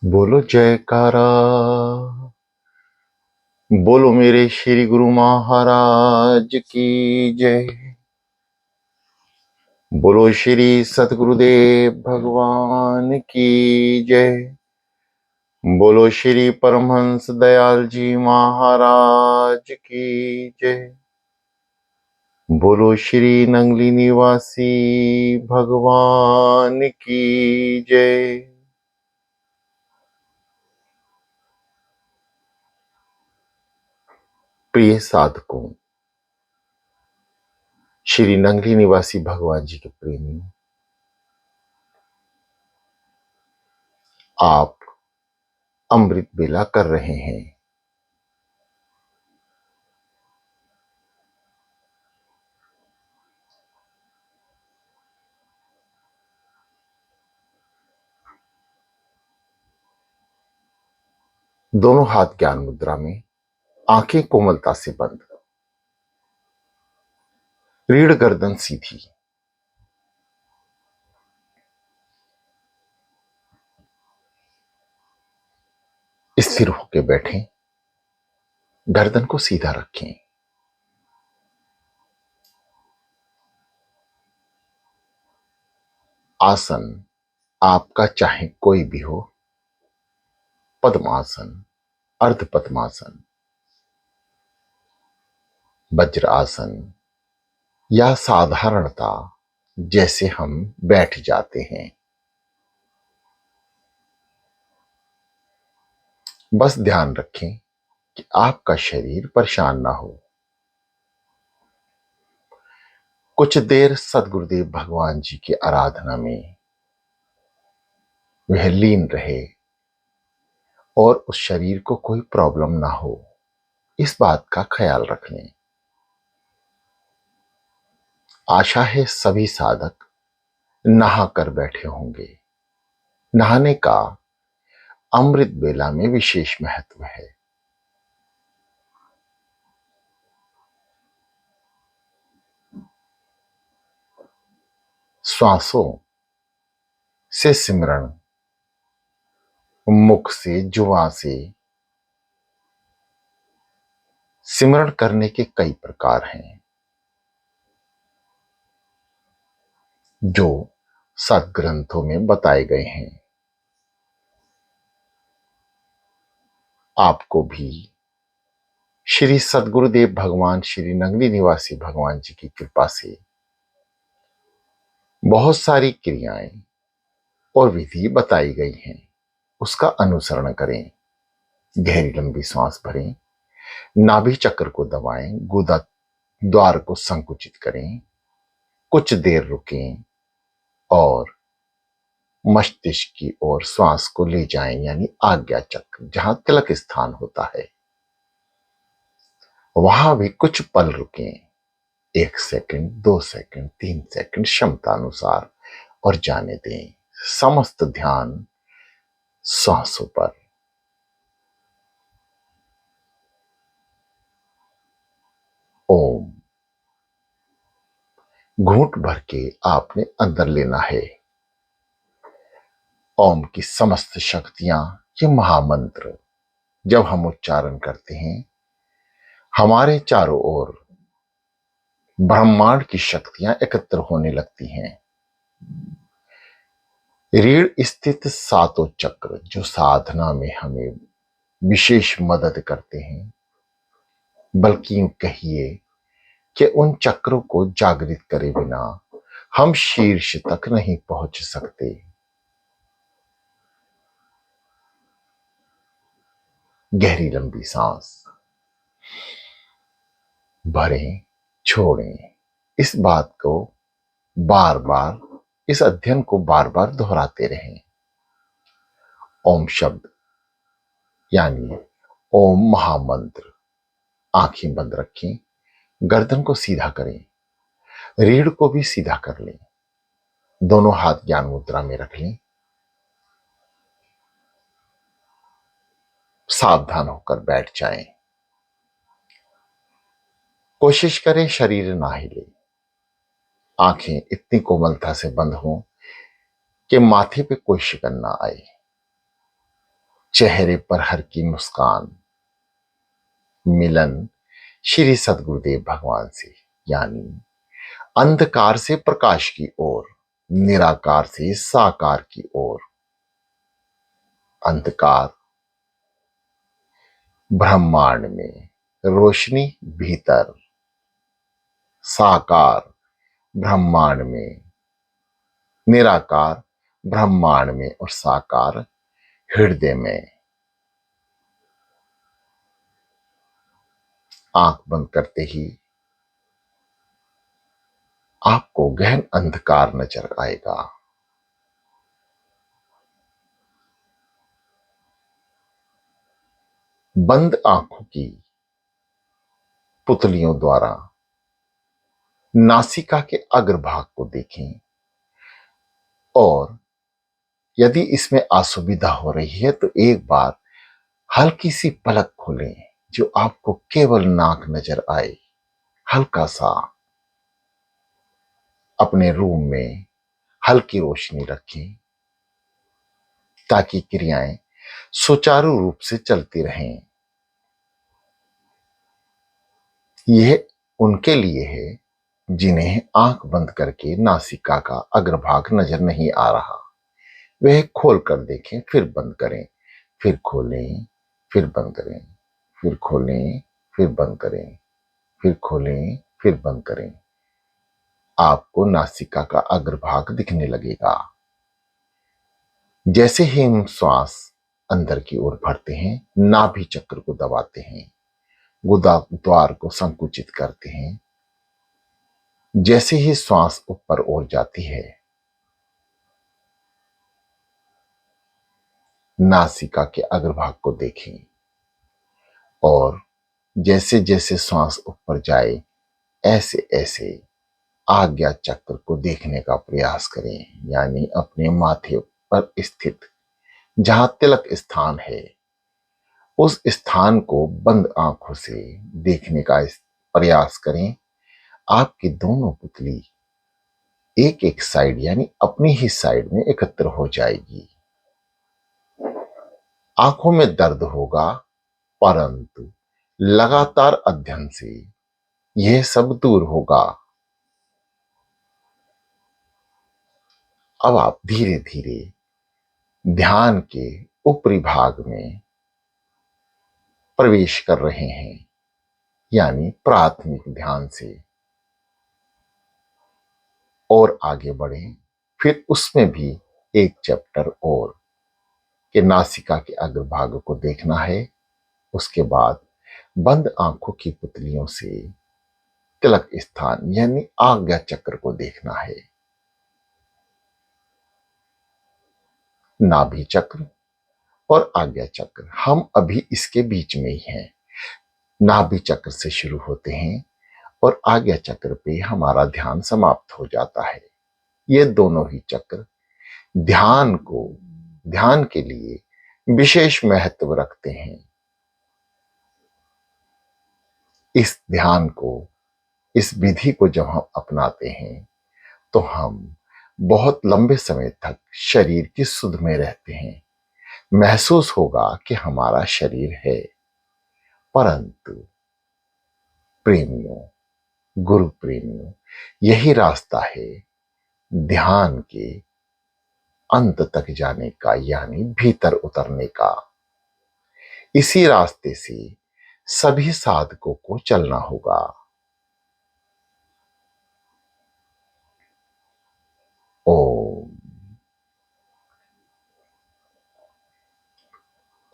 बोलो जयकारा। बोलो मेरे श्री गुरु महाराज की जय। बोलो श्री सतगुरुदेव भगवान की जय। बोलो श्री परमहंस दयाल जी महाराज की जय। बोलो श्री नंगली निवासी भगवान की जय। प्रिय साधकों, श्री नंगली निवासी भगवान जी के प्रेमियों, आप अमृत बेला कर रहे हैं। दोनों हाथ ज्ञान मुद्रा में, आंखें कोमलता से बंद, रीढ़ गर्दन सीधी, स्थिर होकर बैठें। गर्दन को सीधा रखें। आसन आपका चाहे कोई भी हो, पद्मासन, अर्ध पद्मासन, वज्र आसन या साधारणता जैसे हम बैठ जाते हैं। बस ध्यान रखें कि आपका शरीर परेशान ना हो। कुछ देर सदगुरुदेव भगवान जी की आराधना में वह लीन रहे और उस शरीर को कोई प्रॉब्लम ना हो, इस बात का ख्याल रख लें। आशा है सभी साधक नहा कर बैठे होंगे। नहाने का अमृत बेला में विशेष महत्व है। श्वासों से सिमरण, मुख से, जुबान से सिमरण करने के कई प्रकार हैं, जो सदग्रंथों में बताए गए हैं। आपको भी श्री सदगुरुदेव भगवान श्री नंगली निवासी भगवान जी की कृपा से बहुत सारी क्रियाएं और विधि बताई गई हैं। उसका अनुसरण करें। गहरी लंबी सांस भरें, नाभि चक्र को दबाएं, गुदा द्वार को संकुचित करें, कुछ देर रुकें और मस्तिष्क की ओर श्वास को ले जाएं, यानी आज्ञा चक्र, जहां तिलक स्थान होता है, वहां भी कुछ पल रुकें। 1 सेकंड, 2 सेकंड, 3 सेकंड क्षमता अनुसार, और जाने दें समस्त ध्यान श्वासों पर। ओम। घूंट भर के आपने अंदर लेना है। ओम की समस्त शक्तियां, ये महामंत्र जब हम उच्चारण करते हैं, हमारे चारों ओर ब्रह्मांड की शक्तियां एकत्र होने लगती हैं। रीढ़ स्थित सातों चक्र जो साधना में हमें विशेष मदद करते हैं, बल्कि यूं कहिए कि उन चक्रों को जागृत करे बिना हम शीर्ष तक नहीं पहुंच सकते। गहरी लंबी सांस भरें, छोड़ें। इस बात को बार बार, इस अध्ययन को बार बार दोहराते रहें। ओम शब्द यानी ओम महामंत्र। आंखें बंद रखें, गर्दन को सीधा करें, रीढ़ को भी सीधा कर लें, दोनों हाथ ज्ञान मुद्रा में रख लें। सावधान होकर बैठ जाएं। कोशिश करें शरीर ना हिले। आंखें इतनी कोमलता से बंद हों कि माथे पे कोई शिकन ना आए। चेहरे पर हर की मुस्कान, मिलन श्री सदगुरुदेव भगवान से, यानी अंधकार से प्रकाश की ओर, निराकार से साकार की ओर। अंधकार ब्रह्मांड में, रोशनी भीतर, साकार ब्रह्मांड में, निराकार ब्रह्मांड में और साकार हृदय में। आंख बंद करते ही आपको गहन अंधकार नजर आएगा। बंद आंखों की पुतलियों द्वारा नासिका के अग्रभाग को देखें और यदि इसमें असुविधा हो रही है तो एक बार हल्की सी पलक खोलें, जो आपको केवल नाक नजर आए। हल्का सा अपने रूम में हल्की रोशनी रखें ताकि क्रियाएं सुचारू रूप से चलती रहें। यह उनके लिए है जिन्हें आंख बंद करके नासिका का अग्रभाग नजर नहीं आ रहा। वह खोल कर देखें, फिर बंद करें, फिर खोलें, फिर बंद करें, फिर खोलें, फिर बंद करें, फिर खोलें, फिर बंद करें। आपको नासिका का अग्रभाग दिखने लगेगा। जैसे ही हम श्वास अंदर की ओर भरते हैं, नाभि चक्र को दबाते हैं, गुदा द्वार को संकुचित करते हैं। जैसे ही श्वास ऊपर ओर जाती है, नासिका के अग्रभाग को देखें और जैसे जैसे श्वास ऊपर जाए, ऐसे ऐसे आज्ञा चक्र को देखने का प्रयास करें, यानी अपने माथे पर स्थित जहां तिलक स्थान है, उस स्थान को बंद आंखों से देखने का प्रयास करें। आपकी दोनों पुतली एक एक साइड यानी अपनी ही साइड में एकत्र हो जाएगी। आंखों में दर्द होगा, परंतु लगातार अध्ययन से यह सब दूर होगा। अब आप धीरे धीरे ध्यान के ऊपरी भाग में प्रवेश कर रहे हैं, यानी प्राथमिक ध्यान से और आगे बढ़ें। फिर उसमें भी एक चैप्टर और कि नासिका के अग्रभाग को देखना है। उसके बाद बंद आंखों की पुतलियों से तिलक स्थान यानी आज्ञा चक्र को देखना है। नाभि चक्र और आज्ञा चक्र, हम अभी इसके बीच में ही हैं। नाभि चक्र से शुरू होते हैं और आज्ञा चक्र पे हमारा ध्यान समाप्त हो जाता है। ये दोनों ही चक्र ध्यान के लिए विशेष महत्व रखते हैं। इस ध्यान को, इस विधि को जब हम अपनाते हैं तो हम बहुत लंबे समय तक शरीर की सुध में रहते हैं। महसूस होगा कि हमारा शरीर है। परंतु प्रेमियों, गुरु प्रेमियों, यही रास्ता है ध्यान के अंत तक जाने का, यानी भीतर उतरने का। इसी रास्ते से सभी साधकों को चलना होगा। ओम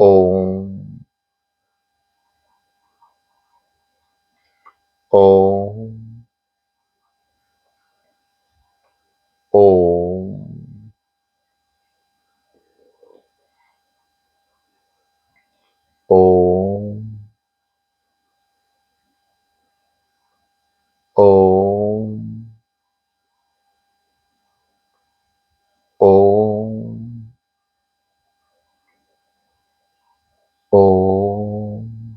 ओम ओम ओम ओम ओम ओम ओम।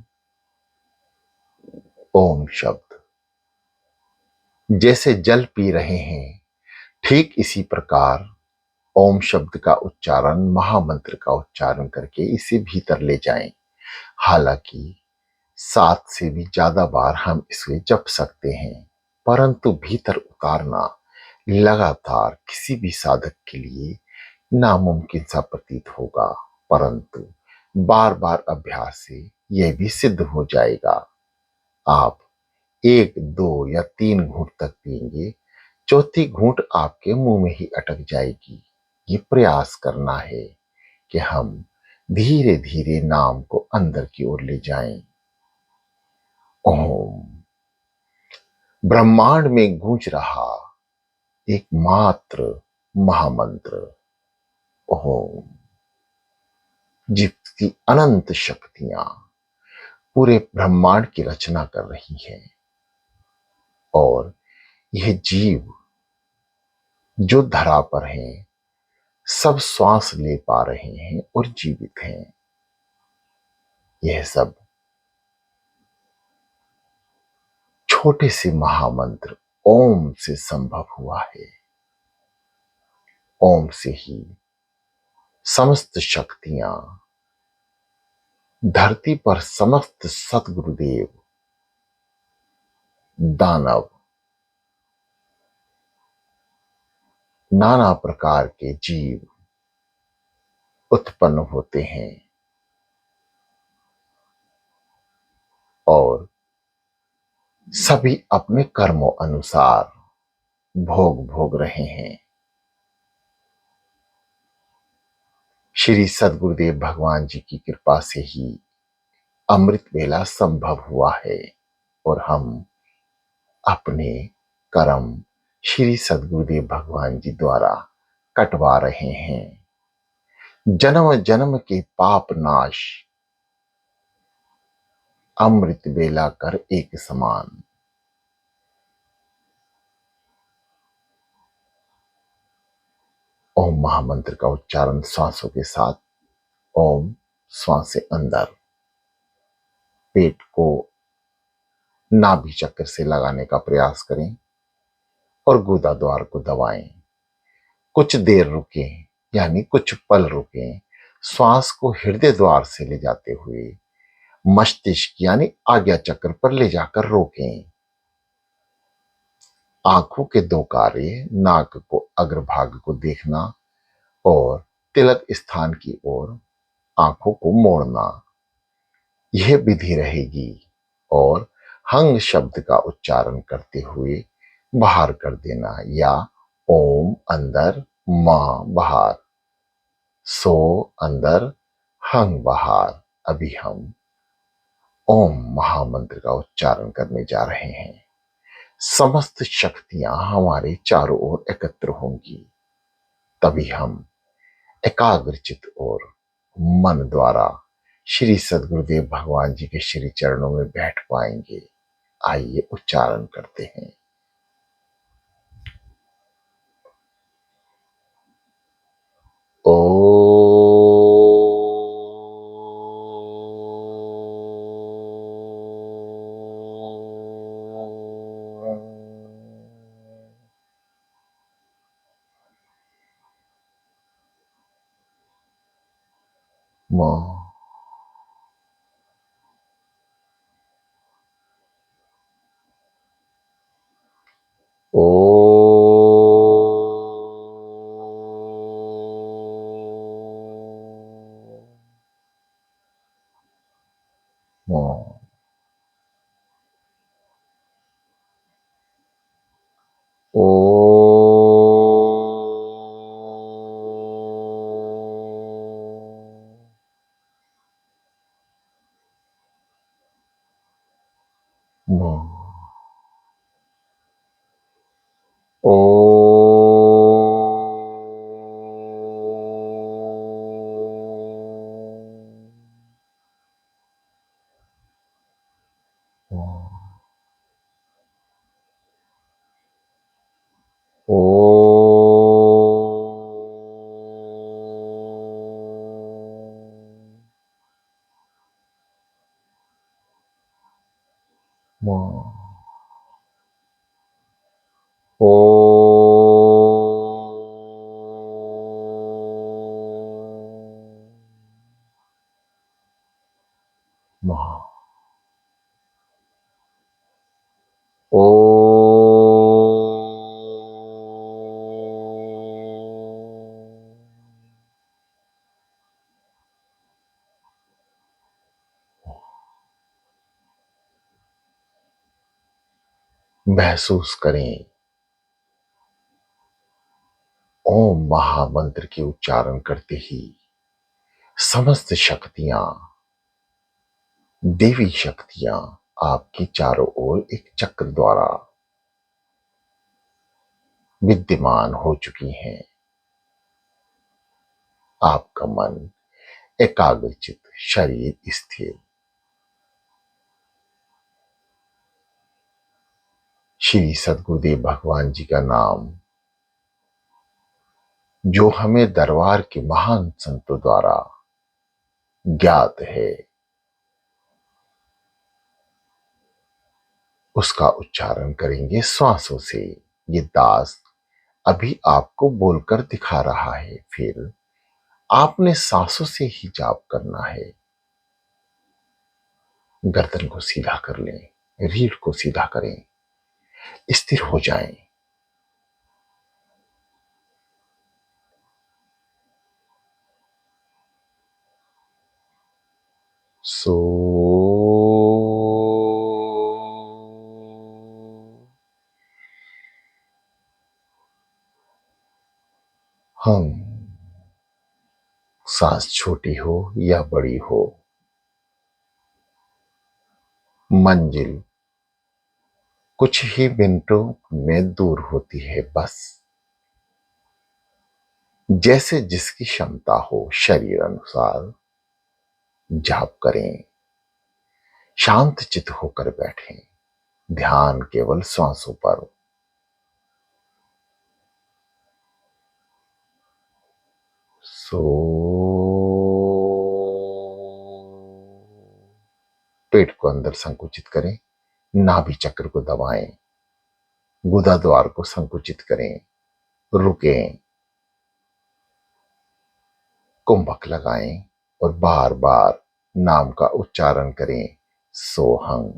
ओम शब्द जैसे जल पी रहे हैं, ठीक इसी प्रकार ओम शब्द का उच्चारण, महामंत्र का उच्चारण करके इसे भीतर ले जाएं। हालांकि 7 से भी ज्यादा बार हम इसे जप सकते हैं, परंतु भीतर उतारना लगातार किसी भी साधक के लिए नामुमकिन सा प्रतीत होगा, परंतु बार बार अभ्यास से यह भी सिद्ध हो जाएगा। आप 1, 2 या 3 घूंट तक पिएंगे, चौथी घूंट आपके मुंह में ही अटक जाएगी। ये प्रयास करना है कि हम धीरे धीरे नाम को अंदर की ओर ले जाएं। ओम ब्रह्मांड में गूंज रहा एकमात्र महामंत्र ओम, जिसकी अनंत शक्तियां पूरे ब्रह्मांड की रचना कर रही हैं, और यह जीव जो धरा पर हैं सब श्वास ले पा रहे हैं और जीवित हैं। यह सब छोटे से महामंत्र ओम से संभव हुआ है। ओम से ही समस्त शक्तियां धरती पर, समस्त सतगुरुदेव, दानव, नाना प्रकार के जीव उत्पन्न होते हैं और सभी अपने कर्मों अनुसार भोग भोग रहे हैं। श्री सदगुरुदेव भगवान जी की कृपा से ही अमृत वेला संभव हुआ है और हम अपने कर्म श्री सदगुरुदेव भगवान जी द्वारा कटवा रहे हैं। जन्म जन्म के पाप नाश अमृत बेला कर एक समान। ओम महामंत्र का उच्चारण श्वासों के साथ। ओम श्वास से अंदर, पेट को नाभि चक्र से लगाने का प्रयास करें और गुदा द्वार को दबाएं। कुछ देर रुकें, यानी कुछ पल रुकें। श्वास को हृदय द्वार से ले जाते हुए मस्तिष्क यानी आज्ञा चक्र पर ले जाकर रोकें। आंखों के 2 कार्य, नाक को अग्रभाग को देखना और तिलक स्थान की ओर आंखों को मोड़ना, यह विधि रहेगी। और हंग शब्द का उच्चारण करते हुए बाहर कर देना, या ओम अंदर, मां बाहर, सो अंदर, हंग बाहर। अभी हम ओम महामंत्र का उच्चारण करने जा रहे हैं। समस्त शक्तियां हमारे चारों ओर एकत्र होंगी, तभी हम एकाग्रचित और मन द्वारा श्री सदगुरुदेव भगवान जी के श्री चरणों में बैठ पाएंगे। आइए उच्चारण करते हैं। ओ ओ ओ ओ ओ ओ ओ महसूस करें ओम महामंत्र के उच्चारण करते ही समस्त शक्तियां, देवी शक्तियां आपके चारों ओर एक चक्र द्वारा विद्यमान हो चुकी हैं। आपका मन एकाग्रचित, शरीर स्थिर। श्री सद्गुरुदेव भगवान जी का नाम, जो हमें दरबार के महान संतों द्वारा ज्ञात है, उसका उच्चारण करेंगे श्वासों से। ये दास अभी आपको बोलकर दिखा रहा है, फिर आपने सांसों से ही जाप करना है। गर्दन को सीधा कर लें, रीढ़ को सीधा करें, स्थिर हो जाएं। सो हम, सांस छोटी हो या बड़ी हो, मंजिल कुछ ही मिनटों में दूर होती है। बस जैसे जिसकी क्षमता हो, शरीर अनुसार जाप करें। शांत चित होकर बैठें, ध्यान केवल श्वासों पर। सो पेट को अंदर संकुचित करें, नाभि चक्र को दबाएं, गुदा द्वार को संकुचित करें, रुकें, कुंभक लगाएं और बार बार नाम का उच्चारण करें। सोहंग,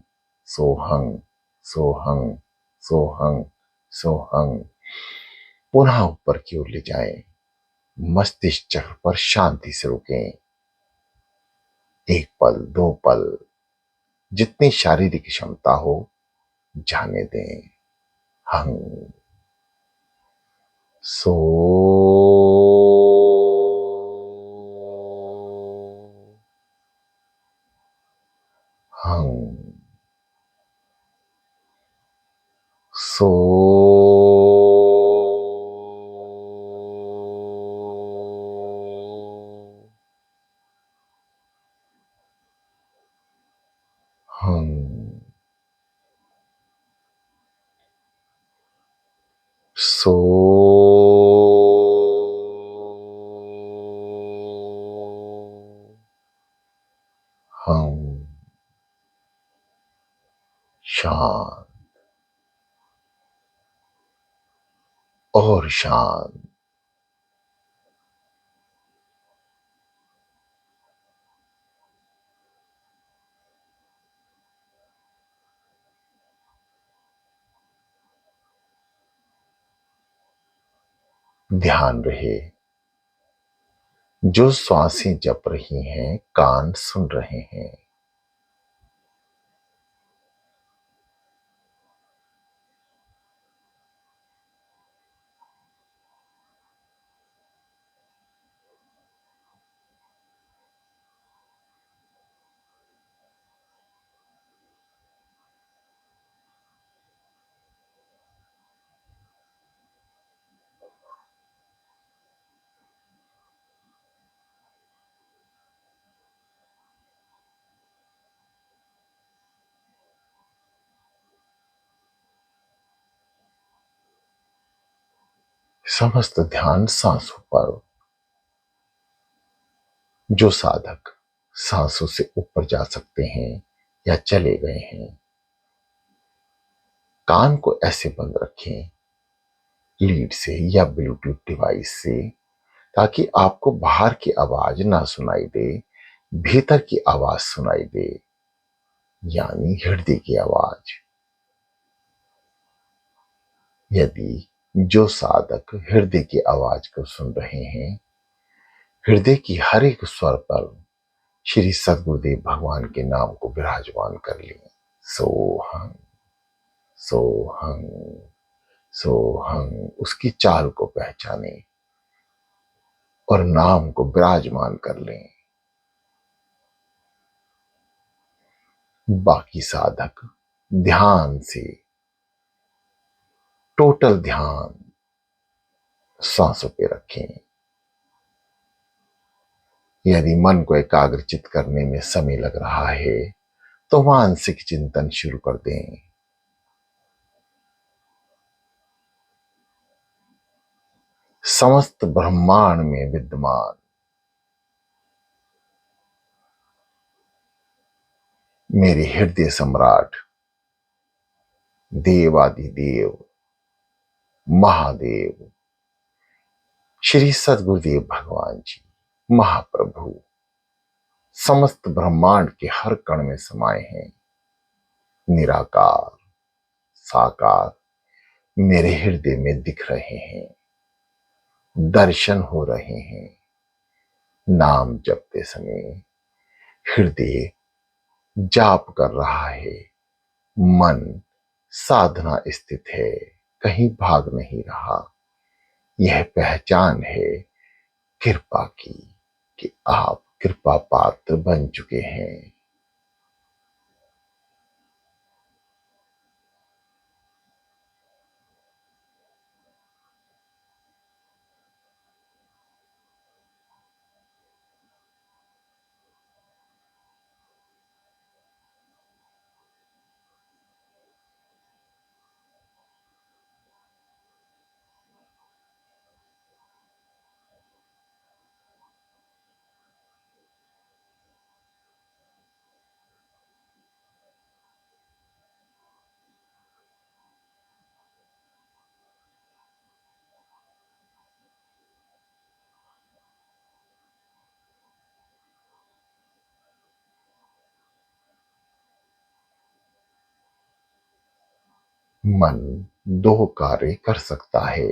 सोहंग, सोहंग, सोहंग, सोहंग। पुनः ऊपर की ओर ले जाएं, मस्तिष्क चक्र पर शांति से रुकें। एक पल, दो पल, जितनी शारीरिक क्षमता हो जाने दें। हंग, सो, हंग, सो, हंग, सो, हंग। शांत और शांत। ध्यान रहे, जो श्वासें जप रही हैं, कान सुन रहे हैं। समस्त ध्यान सांसों पर। जो साधक सांसों से ऊपर जा सकते हैं या चले गए हैं, कान को ऐसे बंद रखें, लीड से या ब्लूटूथ डिवाइस से, ताकि आपको बाहर की आवाज ना सुनाई दे, भीतर की आवाज सुनाई दे। यानी हृदय की आवाज। यदि जो साधक हृदय की आवाज को सुन रहे हैं, हृदय की हर एक स्वर पर श्री सदगुरुदेव भगवान के नाम को विराजमान कर लें। सोहं, सोहं, सोहं, उसकी चाल को पहचाने और नाम को विराजमान कर लें। बाकी साधक ध्यान से, टोटल ध्यान सांसों पे रखें। यदि मन को एकाग्रचित करने में समय लग रहा है तो मानसिक चिंतन शुरू कर दें। समस्त ब्रह्मांड में विद्यमान मेरे हृदय सम्राट देवादिदेव महादेव श्री सदगुरुदेव भगवान जी महाप्रभु समस्त ब्रह्मांड के हर कण में समाये हैं। निराकार साकार मेरे हृदय में दिख रहे हैं, दर्शन हो रहे हैं। नाम जपते समय हृदय जाप कर रहा है, मन साधना स्थित है, कहीं भाग नहीं रहा। यह पहचान है कृपा की कि आप कृपा पात्र बन चुके हैं। मन दो कार्य कर सकता है,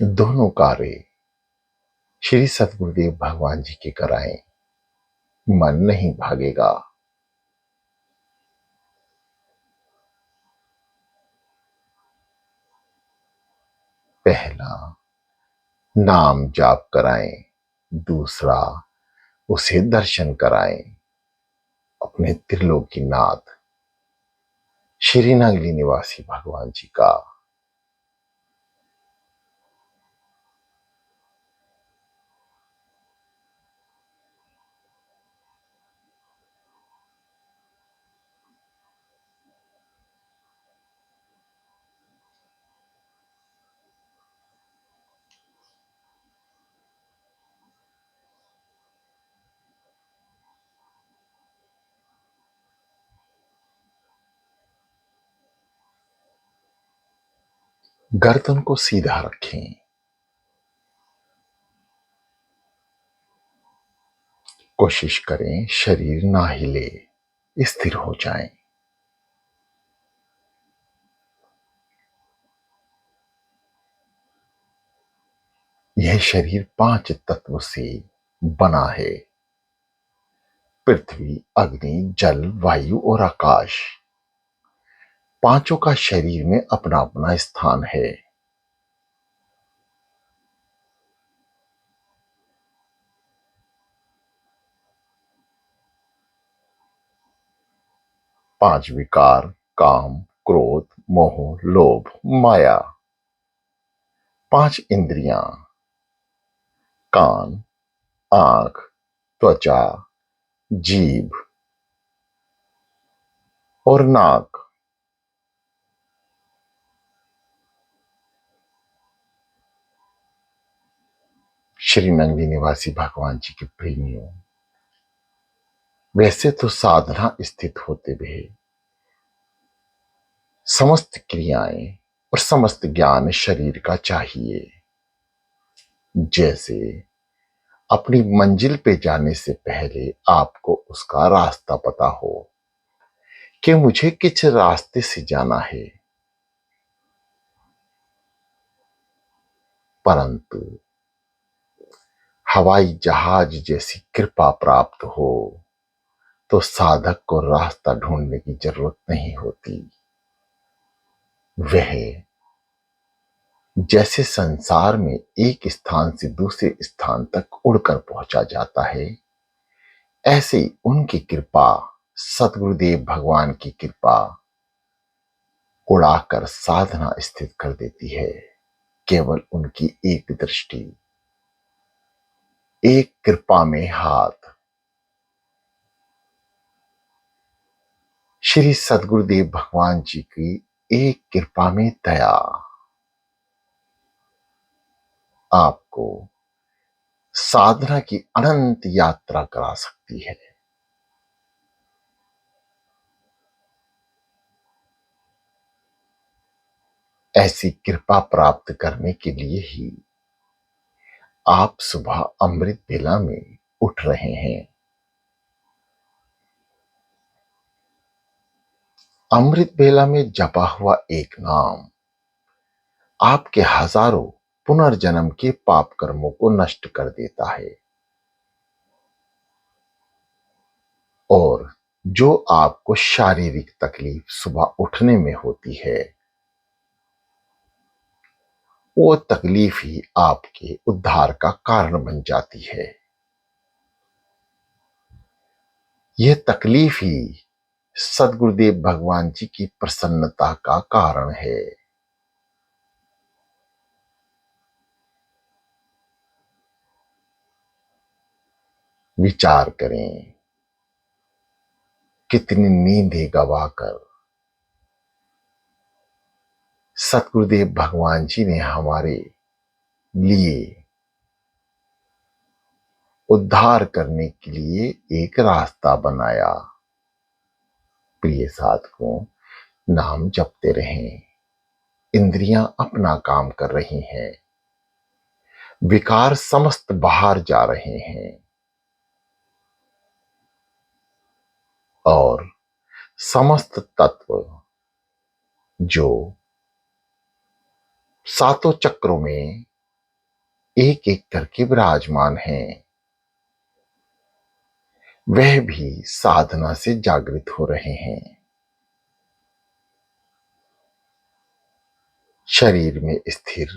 दोनों कार्य श्री सतगुरुदेव भगवान जी के कराएं। मन नहीं भागेगा। पहला नाम जाप कराएं, दूसरा उसे दर्शन कराएं अपने त्रिलोकीनाथ श्री नगली निवासी भगवान जी का। गर्दन को सीधा रखें, कोशिश करें शरीर ना हिले, स्थिर हो जाएं। यह शरीर 5 तत्व से बना है, पृथ्वी अग्नि जल वायु और आकाश। पांचों का शरीर में अपना अपना स्थान है। पांच विकार काम क्रोध मोह लोभ माया। पांच इंद्रियां कान आंख त्वचा जीभ और नाक। श्री नगली निवासी भगवान जी के प्रेमियों, वैसे तो साधना स्थित होते हुए समस्त क्रियाएं और समस्त ज्ञान शरीर का चाहिए। जैसे अपनी मंजिल पे जाने से पहले आपको उसका रास्ता पता हो कि मुझे किस रास्ते से जाना है। परंतु हवाई जहाज जैसी कृपा प्राप्त हो तो साधक को रास्ता ढूंढने की जरूरत नहीं होती। वह जैसे संसार में एक स्थान से दूसरे स्थान तक उड़कर पहुंचा जाता है, ऐसे ही उनकी कृपा, सदगुरुदेव भगवान की कृपा उड़ाकर साधना स्थित कर देती है। केवल उनकी एक दृष्टि, एक कृपा में हाथ। श्री सदगुरुदेव भगवान जी की एक कृपा में दया आपको साधना की अनंत यात्रा करा सकती है। ऐसी कृपा प्राप्त करने के लिए ही आप सुबह अमृत बेला में उठ रहे हैं। अमृत बेला में जपा हुआ एक नाम आपके हजारों पुनर्जन्म के पाप कर्मों को नष्ट कर देता है, और जो आपको शारीरिक तकलीफ सुबह उठने में होती है, वो तकलीफ ही आपके उद्धार का कारण बन जाती है। यह तकलीफ ही सदगुरुदेव भगवान जी की प्रसन्नता का कारण है। विचार करें, कितनी नींदें गवाकर सतगुरुदेव भगवान जी ने हमारे लिए उद्धार करने के लिए एक रास्ता बनाया। प्रिय साधकों, नाम जपते रहें। इंद्रियां अपना काम कर रही हैं, विकार समस्त बाहर जा रहे हैं, और समस्त तत्व जो सातों चक्रों में एक एक करके विराजमान हैं, वह भी साधना से जागृत हो रहे हैं। शरीर में स्थिर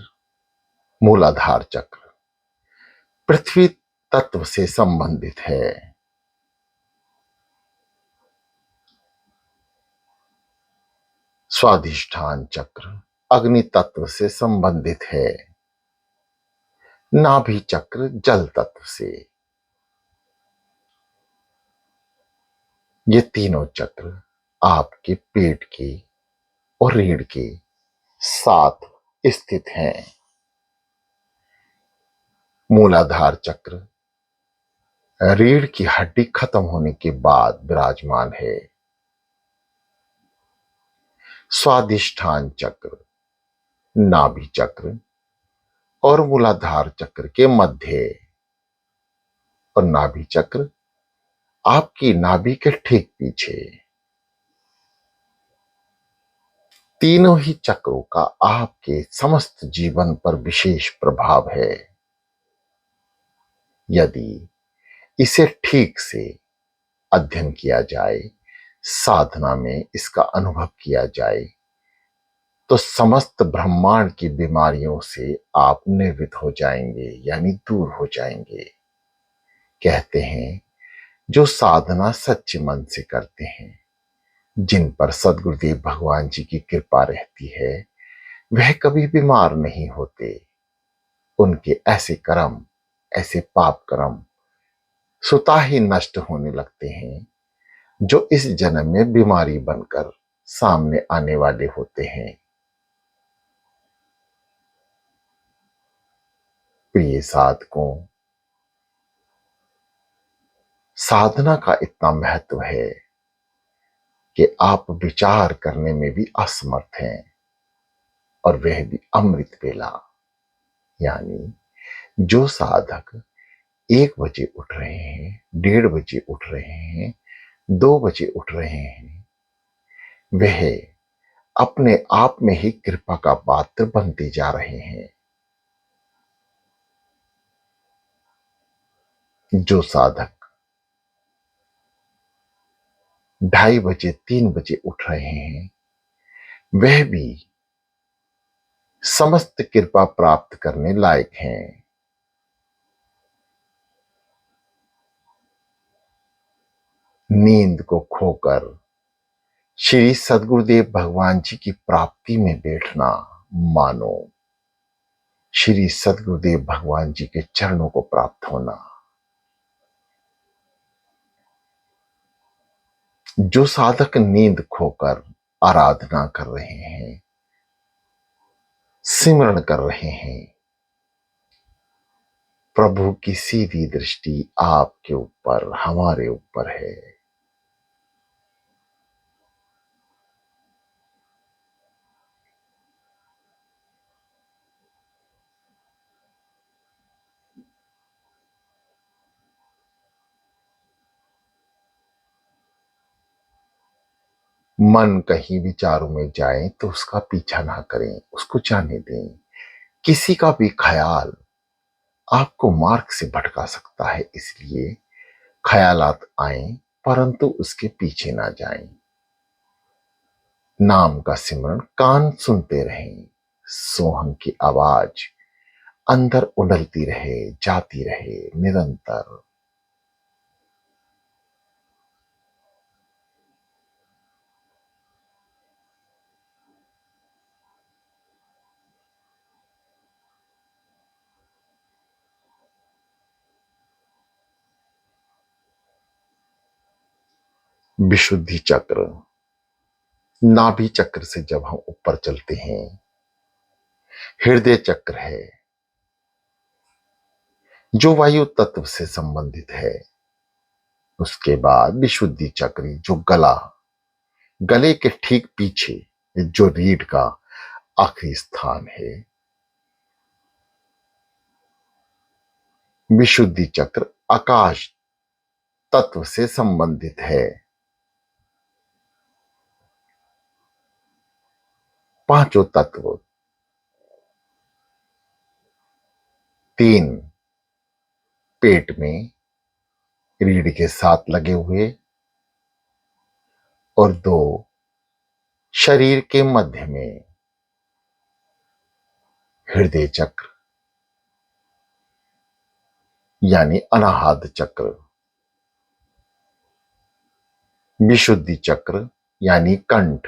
मूलाधार चक्र पृथ्वी तत्व से संबंधित है। स्वाधिष्ठान चक्र अग्नि तत्व से संबंधित है। नाभि चक्र जल तत्व से। ये तीनों चक्र आपके पेट के और रीढ़ के साथ स्थित हैं। मूलाधार चक्र रीढ़ की हड्डी खत्म होने के बाद विराजमान है। स्वादिष्ठान चक्र नाभि चक्र और मूलाधार चक्र के मध्य, और नाभि चक्र आपकी नाभि के ठीक पीछे। तीनों ही चक्रों का आपके समस्त जीवन पर विशेष प्रभाव है। यदि इसे ठीक से अध्ययन किया जाए, साधना में इसका अनुभव किया जाए, तो समस्त ब्रह्मांड की बीमारियों से आप निर्वित हो जाएंगे, यानी दूर हो जाएंगे। कहते हैं, जो साधना सच्चे मन से करते हैं, जिन पर सदगुरुदेव भगवान जी की कृपा रहती है, वह कभी बीमार नहीं होते। उनके ऐसे कर्म, ऐसे पाप कर्म स्वतः ही नष्ट होने लगते हैं, जो इस जन्म में बीमारी बनकर सामने आने वाले होते हैं। प्रिय साधकों, साधना का इतना महत्व है कि आप विचार करने में भी असमर्थ हैं, और वह भी अमृत वेला। यानी जो साधक 1 बजे उठ रहे हैं, 1:30 बजे उठ रहे हैं, 2 बजे उठ रहे हैं, वह अपने आप में ही कृपा का पात्र बनते जा रहे हैं। जो साधक 2:30 बजे, 3 बजे उठ रहे हैं, वह भी समस्त कृपा प्राप्त करने लायक हैं। नींद को खोकर श्री सद्गुरुदेव भगवान जी की प्राप्ति में बैठना, मानो श्री सद्गुरुदेव भगवान जी के चरणों को प्राप्त होना। जो साधक नींद खोकर आराधना कर रहे हैं, सिमरण कर रहे हैं, प्रभु की सीधी दृष्टि आपके ऊपर, हमारे ऊपर है। मन कहीं विचारों में जाए तो उसका पीछा ना करें, उसको जाने दें। किसी का भी ख्याल आपको मार्ग से भटका सकता है, इसलिए ख्यालात आए परंतु उसके पीछे ना जाएं। नाम का सिमरन कान सुनते रहें, सोहम की आवाज अंदर उड़लती रहे, जाती रहे निरंतर। विशुद्धि चक्र, नाभि चक्र से जब हम ऊपर चलते हैं, हृदय चक्र है जो वायु तत्व से संबंधित है। उसके बाद विशुद्धि चक्र जो गले के ठीक पीछे जो रीढ़ का आखिरी स्थान है। विशुद्धि चक्र आकाश तत्व से संबंधित है। पांचों तत्व, 3 पेट में रीढ़ के साथ लगे हुए और 2 शरीर के मध्य में हृदय चक्र यानी अनाहत चक्र। विशुद्धि चक्र यानी कंठ,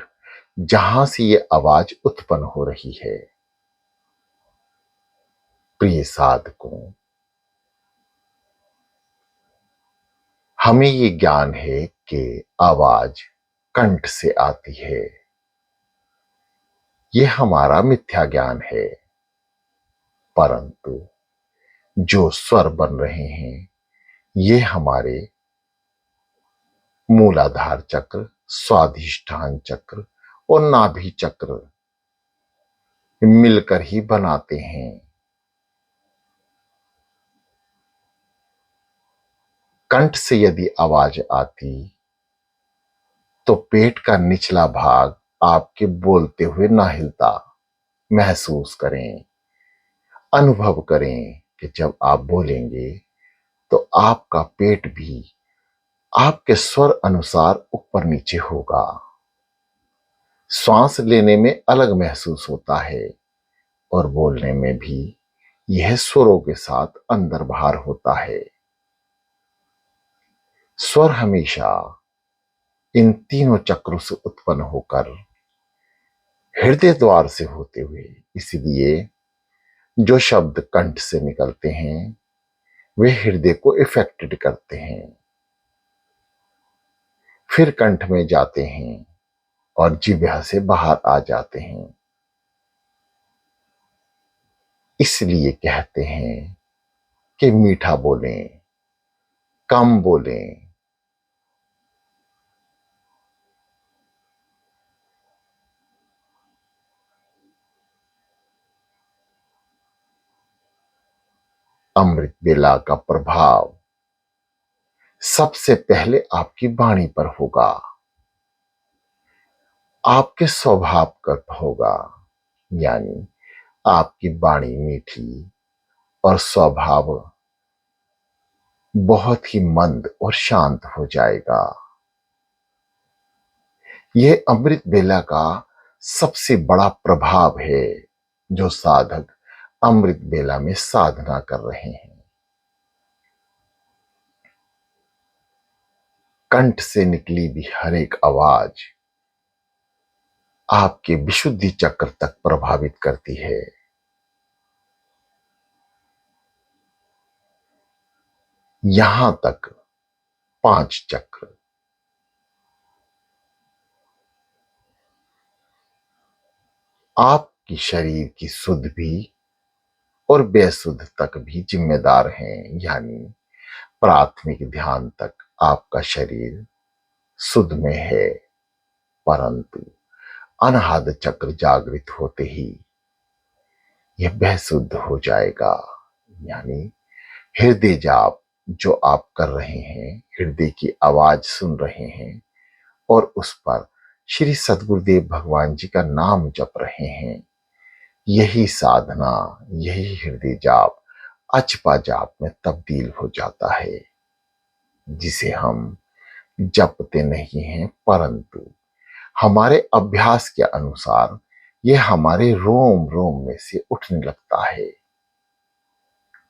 जहां से ये आवाज उत्पन्न हो रही है। प्रिय साधकों, हमें ये ज्ञान है कि आवाज कंठ से आती है। ये हमारा मिथ्या ज्ञान है, परंतु जो स्वर बन रहे हैं ये हमारे मूलाधार चक्र, स्वाधिष्ठान चक्र और नाभि चक्र मिलकर ही बनाते हैं। कंठ से यदि आवाज आती तो पेट का निचला भाग आपके बोलते हुए ना हिलता। महसूस करें, अनुभव करें कि जब आप बोलेंगे तो आपका पेट भी आपके स्वर अनुसार ऊपर नीचे होगा। श्वास लेने में अलग महसूस होता है और बोलने में भी यह स्वरों के साथ अंदर बाहर होता है। स्वर हमेशा इन तीनों चक्रों से उत्पन्न होकर हृदय द्वार से होते हुए, इसलिए जो शब्द कंठ से निकलते हैं वे हृदय को इफेक्टेड करते हैं, फिर कंठ में जाते हैं और जिह्वा से बाहर आ जाते हैं। इसलिए कहते हैं कि मीठा बोलें, कम बोलें। अमृत बेला का प्रभाव सबसे पहले आपकी वाणी पर होगा, आपके स्वभाव पर होगा। यानी आपकी वाणी मीठी और स्वभाव बहुत ही मंद और शांत हो जाएगा। यह अमृत बेला का सबसे बड़ा प्रभाव है जो साधक अमृत बेला में साधना कर रहे हैं। कंठ से निकली भी हर एक आवाज आपके विशुद्धि चक्र तक प्रभावित करती है। यहां तक 5 चक्र आपकी शरीर की शुद्ध भी और बेसुध तक भी जिम्मेदार हैं। यानी प्राथमिक ध्यान तक आपका शरीर शुद्ध में है, परंतु अनाहत चक्र जागृत होते ही यह बेसुद्ध हो जाएगा। यानी हृदय जाप जो आप कर रहे हैं, हृदय की आवाज सुन रहे हैं और उस पर श्री सद्गुरुदेव भगवान जी का नाम जप रहे हैं, यही साधना, यही हृदय जाप अचपा जाप में तब्दील हो जाता है, जिसे हम जपते नहीं हैं, परंतु हमारे अभ्यास के अनुसार यह हमारे रोम रोम में से उठने लगता है।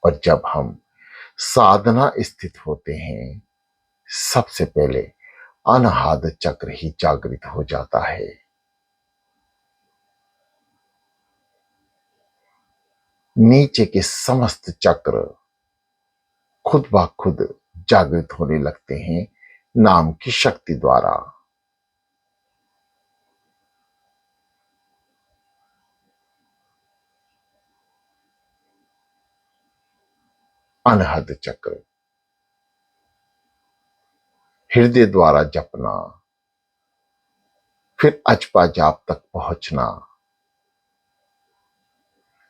और जब हम साधना स्थित होते हैं, सबसे पहले अनाहत चक्र ही जागृत हो जाता है। नीचे के समस्त चक्र खुद ब खुद जागृत होने लगते हैं नाम की शक्ति द्वारा। अनहद चक्र हृदय द्वारा जपना, फिर अजपा जाप तक पहुंचना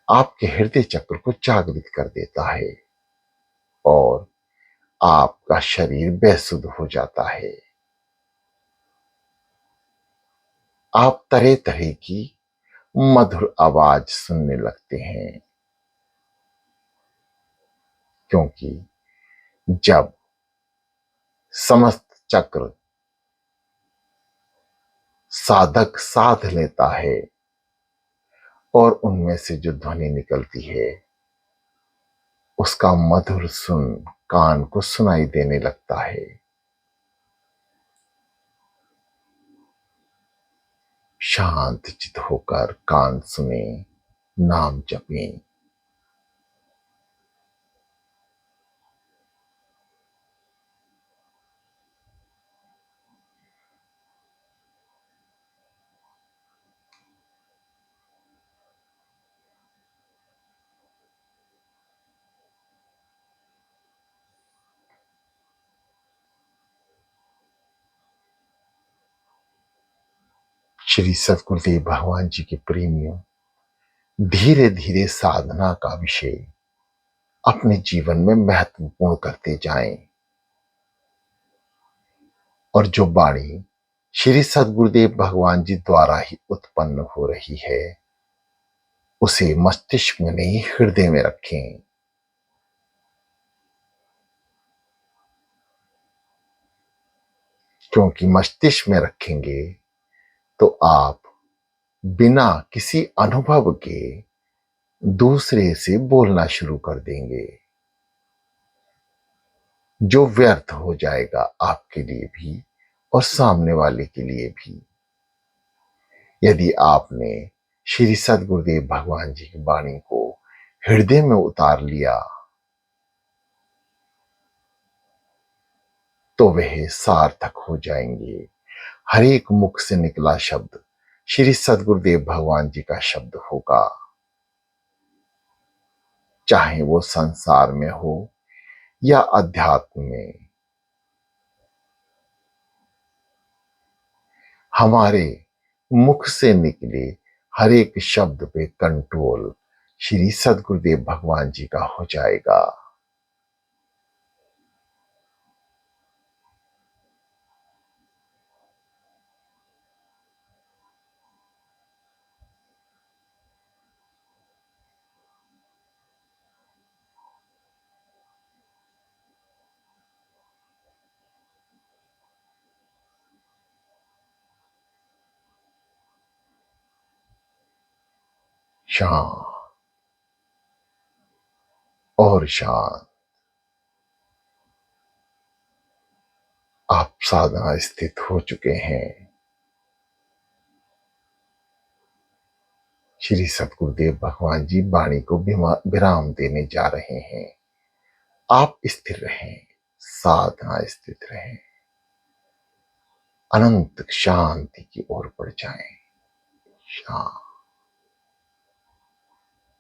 आपके हृदय चक्र को जागृत कर देता है और आपका शरीर बेसुध हो जाता है। आप तरह तरह की मधुर आवाज सुनने लगते हैं, क्योंकि जब समस्त चक्र साधक साध लेता है और उनमें से जो ध्वनि निकलती है उसका मधुर सुन कान को सुनाई देने लगता है। शांत चित होकर कान सुने, नाम जपें। श्री सद्गुरुदेव भगवान जी के प्रेमियों, धीरे धीरे साधना का विषय अपने जीवन में महत्वपूर्ण करते जाएं और जो वाणी श्री सद्गुरुदेव भगवान जी द्वारा ही उत्पन्न हो रही है उसे मस्तिष्क में नहीं हृदय में रखें। क्योंकि मस्तिष्क में रखेंगे तो आप बिना किसी अनुभव के दूसरे से बोलना शुरू कर देंगे, जो व्यर्थ हो जाएगा आपके लिए भी और सामने वाले के लिए भी। यदि आपने श्री सद्गुरुदेव भगवान जी की वाणी को हृदय में उतार लिया तो वह सार्थक हो जाएंगे। हर एक मुख से निकला शब्द श्री सद्गुरुदेव भगवान जी का शब्द होगा, चाहे वो संसार में हो या अध्यात्म में। हमारे मुख से निकले हर एक शब्द पे कंट्रोल श्री सद्गुरुदेव भगवान जी का हो जाएगा। शांत और शांत। आप साधना स्थित हो चुके हैं। श्री सतगुरुदेव भगवान जी वाणी को विराम देने जा रहे हैं। आप स्थिर रहें, साधना स्थित रहें, अनंत शांति की ओर बढ़ जाएं। शांत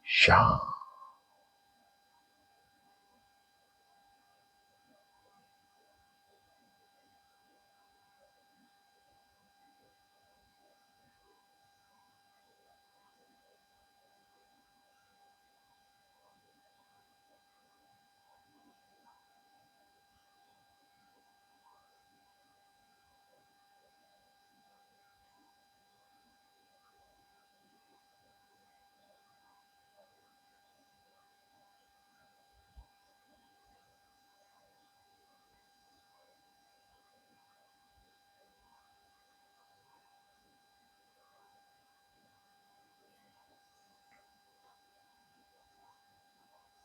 शांत।